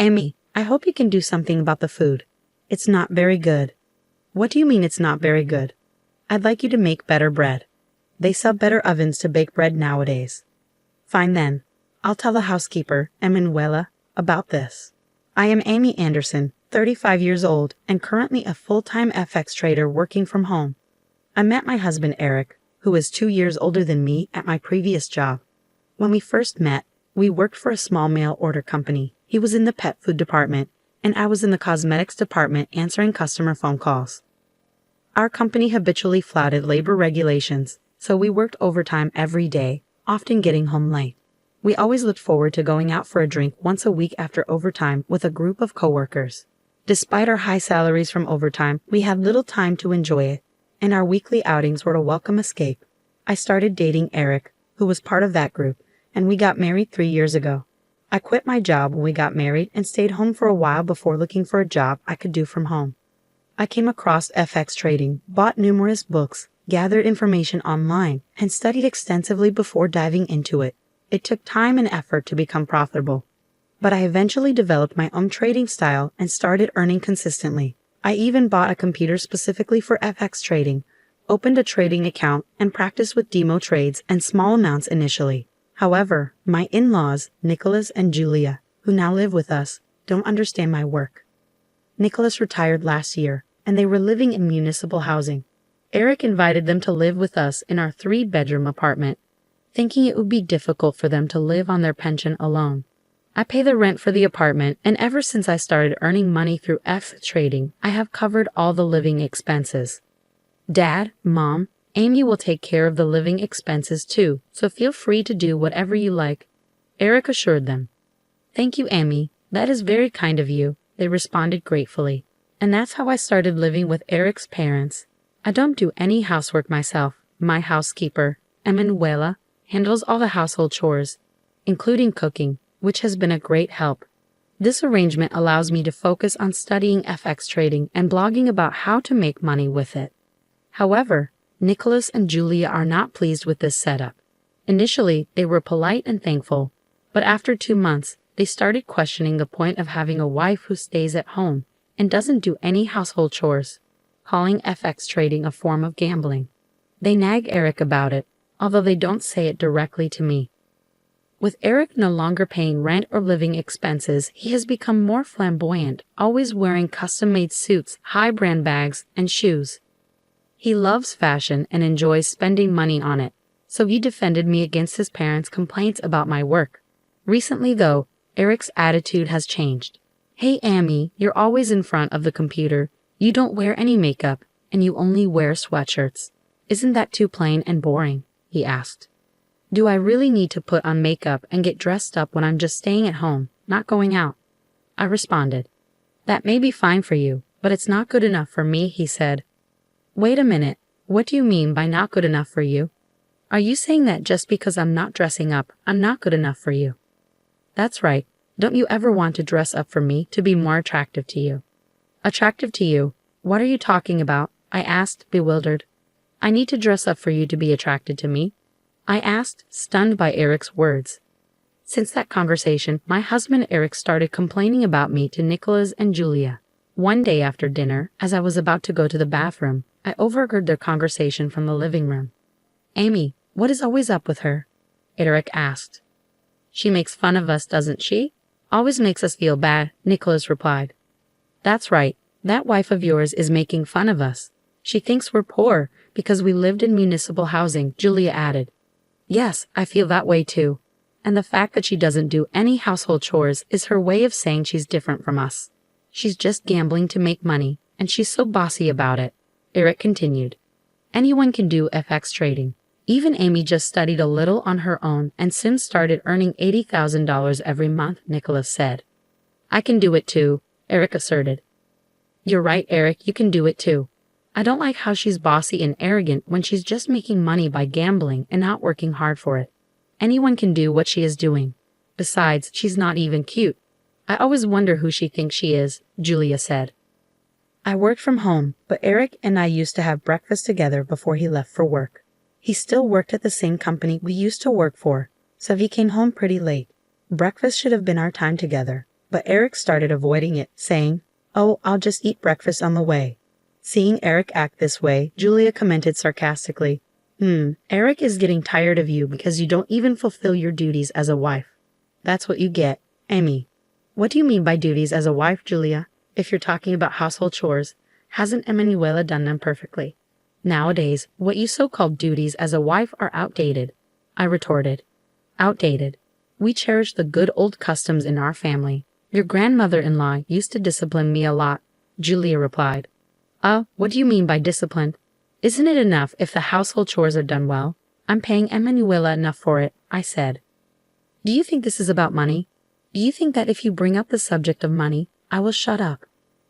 Amy, I hope you can do something about the food. It's not very good. What do you mean it's not very good? I'd like you to make better bread. They sell better ovens to bake bread nowadays. Fine then. I'll tell the housekeeper, Emanuela, about this. I am Amy Anderson, 35 years old, and currently a full-time FX trader working from home. I met my husband Eric, who is 2 years older than me, at my previous job. When we first met, we worked for a small mail order company. He was in the pet food department, and I was in the cosmetics department answering customer phone calls. Our company habitually flouted labor regulations, so we worked overtime every day, often getting home late. We always looked forward to going out for a drink once a week after overtime with a group of coworkers. Despite our high salaries from overtime, we had little time to enjoy it, and our weekly outings were a welcome escape. I started dating Eric, who was part of that group, and we got married 3 years ago. I quit my job when we got married and stayed home for a while before looking for a job I could do from home. I came across FX trading, bought numerous books, gathered information online, and studied extensively before diving into it. It took time and effort to become profitable, but I eventually developed my own trading style and started earning consistently. I even bought a computer specifically for FX trading, opened a trading account, and practiced with demo trades and small amounts initially. However, my in-laws, Nicholas and Julia, who now live with us, don't understand my work. Nicholas retired last year, and they were living in municipal housing. Eric invited them to live with us in our 3-bedroom apartment, thinking it would be difficult for them to live on their pension alone. I pay the rent for the apartment, and ever since I started earning money through FX trading, I have covered all the living expenses. Dad, Mom, Amy will take care of the living expenses too, so feel free to do whatever you like, Eric assured them. Thank you, Amy. That is very kind of you, they responded gratefully. And that's how I started living with Eric's parents. I don't do any housework myself. My housekeeper, Emanuela, handles all the household chores, including cooking, which has been a great help. This arrangement allows me to focus on studying FX trading and blogging about how to make money with it. However, Nicholas and Julia are not pleased with this setup. Initially, they were polite and thankful, but after 2 months, they started questioning the point of having a wife who stays at home and doesn't do any household chores, calling FX trading a form of gambling. They nag Eric about it, although they don't say it directly to me. With Eric no longer paying rent or living expenses, he has become more flamboyant, always wearing custom-made suits, high-brand bags, and shoes. He loves fashion and enjoys spending money on it, so he defended me against his parents' complaints about my work. Recently, though, Eric's attitude has changed. Hey, Amy, you're always in front of the computer. You don't wear any makeup, and you only wear sweatshirts. Isn't that too plain and boring? He asked. Do I really need to put on makeup and get dressed up when I'm just staying at home, not going out? I responded. That may be fine for you, but it's not good enough for me, he said. Wait a minute, what do you mean by not good enough for you? Are you saying that just because I'm not dressing up, I'm not good enough for you? That's right. Don't you ever want to dress up for me to be more attractive to you? Attractive to you? What are you talking about? I asked, bewildered. I need to dress up for you to be attracted to me? I asked, stunned by Eric's words. Since that conversation, my husband Eric started complaining about me to Nicholas and Julia. One day after dinner, as I was about to go to the bathroom, I overheard their conversation from the living room. Amy, what is always up with her? Eric asked. She makes fun of us, doesn't she? Always makes us feel bad, Nicholas replied. That's right, that wife of yours is making fun of us. She thinks we're poor because we lived in municipal housing, Julia added. Yes, I feel that way too. And the fact that she doesn't do any household chores is her way of saying she's different from us. She's just gambling to make money, and she's so bossy about it, Eric continued. Anyone can do FX trading. Even Amy just studied a little on her own and soon started earning $80,000 every month, Nicholas said. I can do it too, Eric asserted. You're right, Eric, you can do it too. I don't like how she's bossy and arrogant when she's just making money by gambling and not working hard for it. Anyone can do what she is doing. Besides, she's not even cute. I always wonder who she thinks she is, Julia said. I worked from home, but Eric and I used to have breakfast together before he left for work. He still worked at the same company we used to work for, so he came home pretty late. Breakfast should have been our time together, but Eric started avoiding it, saying, "Oh, I'll just eat breakfast on the way." Seeing Eric act this way, Julia commented sarcastically, Eric is getting tired of you because you don't even fulfill your duties as a wife. That's what you get, Amy." "What do you mean by duties as a wife, Julia? If you're talking about household chores, hasn't Emanuela done them perfectly?" "Nowadays, what you so-called duties as a wife are outdated," I retorted. "Outdated? We cherish the good old customs in our family. Your grandmother-in-law used to discipline me a lot," Julia replied. What do you mean by discipline? Isn't it enough if the household chores are done well? I'm paying Emanuela enough for it," I said. "Do you think this is about money? Do you think that if you bring up the subject of money, I will shut up?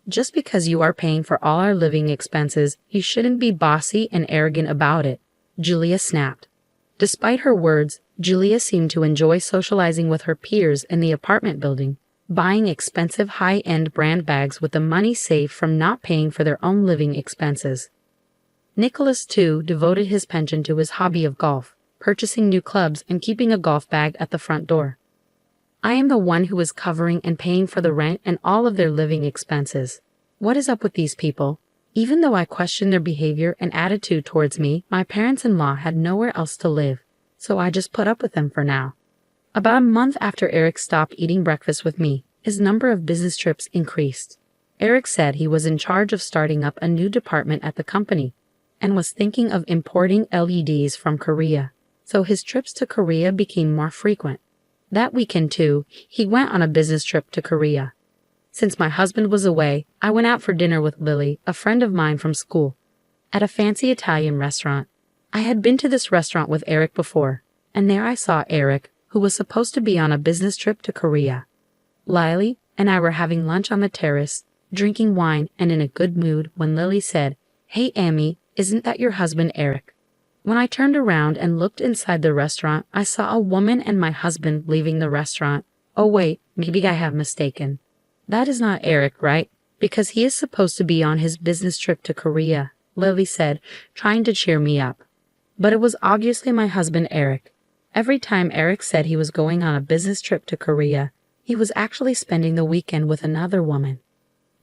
Just because you are paying for all our living expenses, you shouldn't be bossy and arrogant about it," Julia snapped. Despite her words, Julia seemed to enjoy socializing with her peers in the apartment building, buying expensive high-end brand bags with the money saved from not paying for their own living expenses. Nicholas, too, devoted his pension to his hobby of golf, purchasing new clubs and keeping a golf bag at the front door. I am the one who is covering and paying for the rent and all of their living expenses. What is up with these people? Even though I questioned their behavior and attitude towards me, my parents-in-law had nowhere else to live, so I just put up with them for now. About a month after Eric stopped eating breakfast with me, his number of business trips increased. Eric said he was in charge of starting up a new department at the company and was thinking of importing LEDs from Korea, so his trips to Korea became more frequent. That weekend, too, he went on a business trip to Korea. Since my husband was away, I went out for dinner with Lily, a friend of mine from school, at a fancy Italian restaurant. I had been to this restaurant with Eric before, and there I saw Eric, who was supposed to be on a business trip to Korea. Lily and I were having lunch on the terrace, drinking wine and in a good mood when Lily said, "Hey, Amy, isn't that your husband Eric?" When I turned around and looked inside the restaurant, I saw a woman and my husband leaving the restaurant. Oh wait, maybe I have mistaken. That is not Eric, right? Because he is supposed to be on his business trip to Korea, Lily said, trying to cheer me up. But it was obviously my husband Eric. Every time Eric said he was going on a business trip to Korea, he was actually spending the weekend with another woman.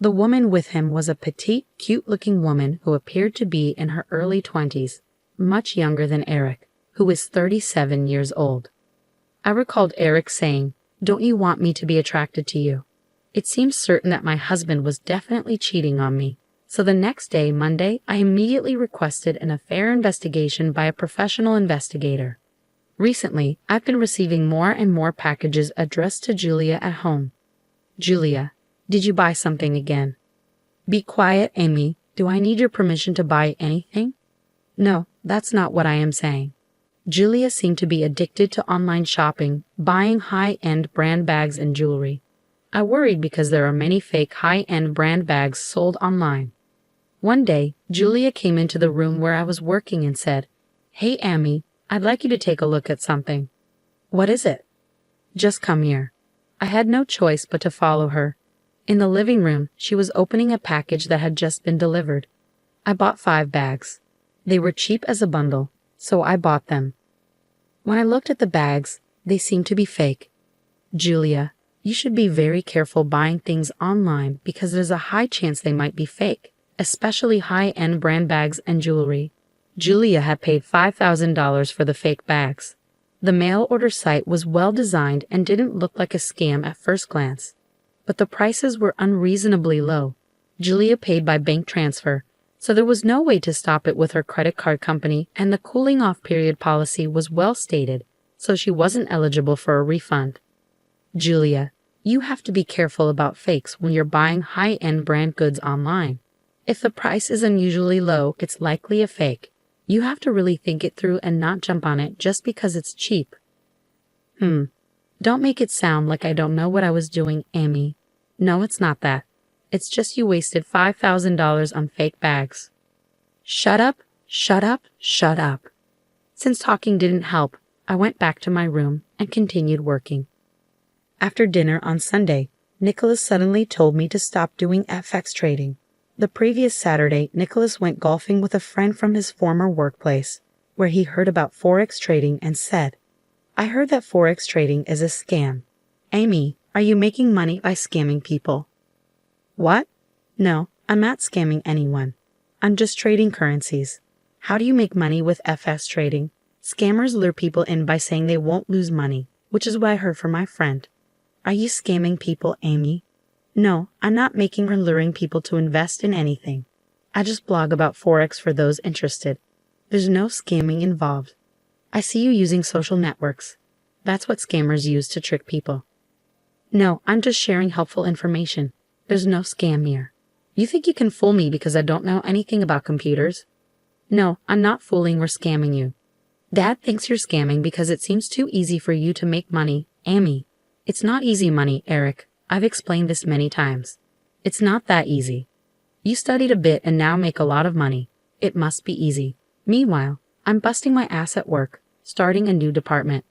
The woman with him was a petite, cute-looking woman who appeared to be in her early 20s, much younger than Eric, who is 37 years old. I recalled Eric saying, "Don't you want me to be attracted to you?" It seems certain that my husband was definitely cheating on me. So the next day, Monday, I immediately requested an affair investigation by a professional investigator. Recently, I've been receiving more and more packages addressed to Julia at home. "Julia, did you buy something again?" "Be quiet, Amy. Do I need your permission to buy anything?" "No, that's not what I am saying." Julia seemed to be addicted to online shopping, buying high-end brand bags and jewelry. I worried because there are many fake high-end brand bags sold online. One day, Julia came into the room where I was working and said, "Hey, Amy, I'd like you to take a look at something." "What is it?" "Just come here." I had no choice but to follow her. In the living room, she was opening a package that had just been delivered. I bought 5 bags. They were cheap as a bundle, so I bought them. When I looked at the bags, they seemed to be fake. "Julia, you should be very careful buying things online because there's a high chance they might be fake, especially high-end brand bags and jewelry." Julia had paid $5,000 for the fake bags. The mail order site was well designed and didn't look like a scam at first glance, but the prices were unreasonably low. Julia paid by bank transfer, so there was no way to stop it with her credit card company, and the cooling-off period policy was well stated, so she wasn't eligible for a refund. "Julia, you have to be careful about fakes when you're buying high-end brand goods online. If the price is unusually low, it's likely a fake. You have to really think it through and not jump on it just because it's cheap." Don't make it sound like I don't know what I was doing, Amy. No, it's not that. It's just you wasted $5,000 on fake bags. Shut up, shut up, shut up. Since talking didn't help, I went back to my room and continued working. After dinner on Sunday, Nicholas suddenly told me to stop doing FX trading. The previous Saturday, Nicholas went golfing with a friend from his former workplace, where he heard about Forex trading and said, "I heard that Forex trading is a scam." "Amy, Are you making money by scamming people? What? No, I'm not scamming anyone. I'm just trading currencies. How do you make money with FS trading? Scammers lure people in by saying they won't lose money, which is what I heard from my friend. Are you scamming people, Amy? No, I'm not making or luring people to invest in anything. I just blog about Forex for those interested. There's no scamming involved. I see you using social networks. That's what scammers use to trick people. No, I'm just sharing helpful information. There's no scam here. You think you can fool me because I don't know anything about computers? No, I'm not fooling or scamming you. Dad thinks you're scamming because it seems too easy for you to make money, Amy. It's not easy money, Eric. I've explained this many times. It's not that easy. You studied a bit and now make a lot of money. It must be easy. Meanwhile, I'm busting my ass at work, starting a new department.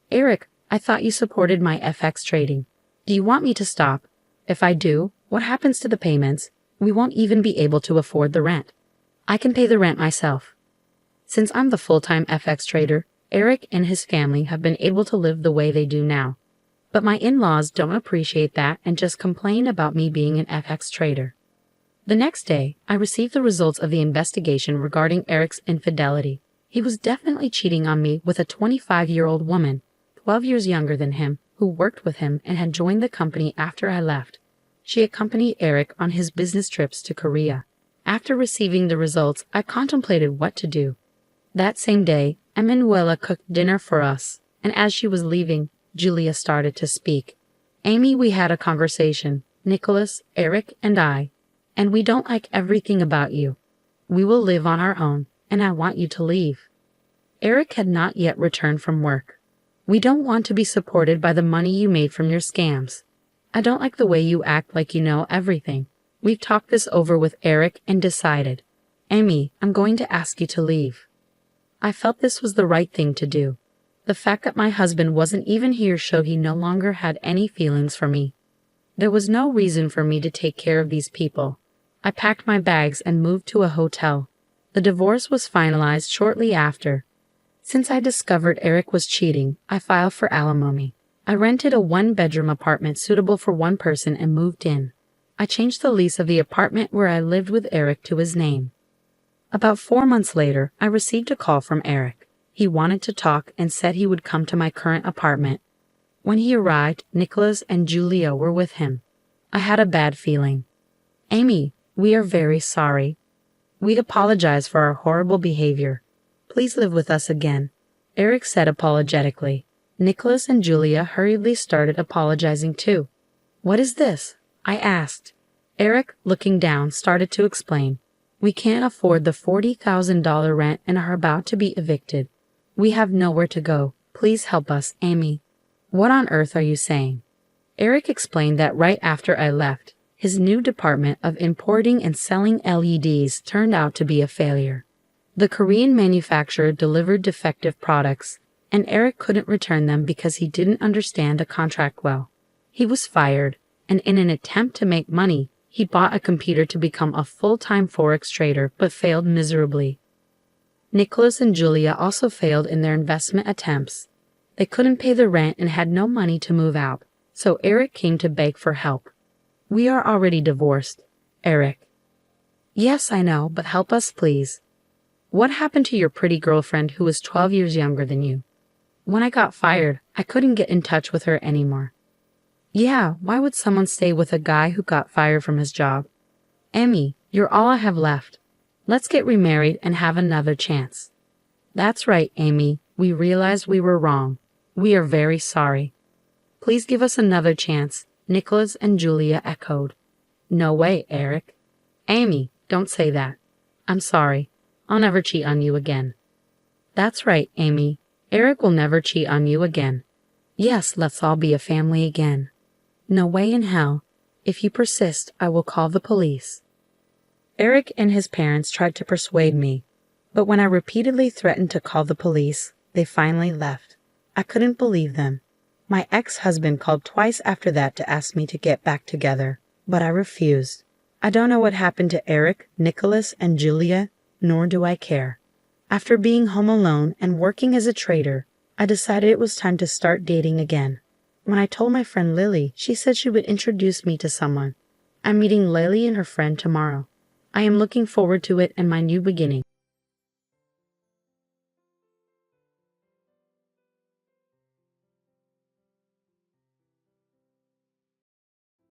Eric, I thought you supported my FX trading. Do you want me to stop? If I do, what happens to the payments? We won't even be able to afford the rent. I can pay the rent myself. Since I'm the full-time FX trader, Eric and his family have been able to live the way they do now. But my in-laws don't appreciate that and just complain about me being an FX trader. The next day, I received the results of the investigation regarding Eric's infidelity. He was definitely cheating on me with a 25-year-old woman, 12 years younger than him, who worked with him and had joined the company after I left. She accompanied Eric on his business trips to Korea. After receiving the results, I contemplated what to do. That same day, Emanuela cooked dinner for us, and as she was leaving, Julia started to speak. Amy, we had a conversation, Nicholas, Eric, and I, and we don't like everything about you. We will live on our own, and I want you to leave. Eric had not yet returned from work. We don't want to be supported by the money you made from your scams. I don't like the way you act like you know everything. We've talked this over with Eric and decided. Amy, I'm going to ask you to leave. I felt this was the right thing to do. The fact that my husband wasn't even here showed he no longer had any feelings for me. There was no reason for me to take care of these people. I packed my bags and moved to a hotel. The divorce was finalized shortly after. Since I discovered Eric was cheating, I filed for alimony. I rented a one-bedroom apartment suitable for one person and moved in. I changed the lease of the apartment where I lived with Eric to his name. About 4 months later, I received a call from Eric. He wanted to talk and said he would come to my current apartment. When he arrived, Nicholas and Julia were with him. I had a bad feeling. Amy, we are very sorry. We apologize for our horrible behavior. Please live with us again, Eric said apologetically. Nicholas and Julia hurriedly started apologizing too. What is this? I asked. Eric, looking down, started to explain. We can't afford the $40,000 rent and are about to be evicted. We have nowhere to go. Please help us, Amy. What on earth are you saying? Eric explained that right after I left, his new department of importing and selling LEDs turned out to be a failure. The Korean manufacturer delivered defective products, and Eric couldn't return them because he didn't understand the contract well. He was fired, and in an attempt to make money, he bought a computer to become a full-time Forex trader but failed miserably. Nicholas and Julia also failed in their investment attempts. They couldn't pay the rent and had no money to move out, so Eric came to beg for help. We are already divorced, Eric. Yes, I know, but help us please. What happened to your pretty girlfriend who was 12 years younger than you? When I got fired, I couldn't get in touch with her anymore. Yeah, why would someone stay with a guy who got fired from his job? Emmy, you're all I have left. Let's get remarried and have another chance. That's right, Amy. We realized we were wrong. We are very sorry. Please give us another chance, Nicholas and Julia echoed. No way, Eric. Amy, don't say that. I'm sorry. I'll never cheat on you again. That's right, Amy. Eric will never cheat on you again. Yes, let's all be a family again. No way in hell. If you persist, I will call the police. Eric and his parents tried to persuade me, but when I repeatedly threatened to call the police, they finally left. I couldn't believe them. My ex-husband called twice after that to ask me to get back together, but I refused. I don't know what happened to Eric, Nicholas, and Julia, nor do I care. After being home alone and working as a trader, I decided it was time to start dating again. When I told my friend Lily, she said she would introduce me to someone. I'm meeting Lily and her friend tomorrow. I am looking forward to it and my new beginning.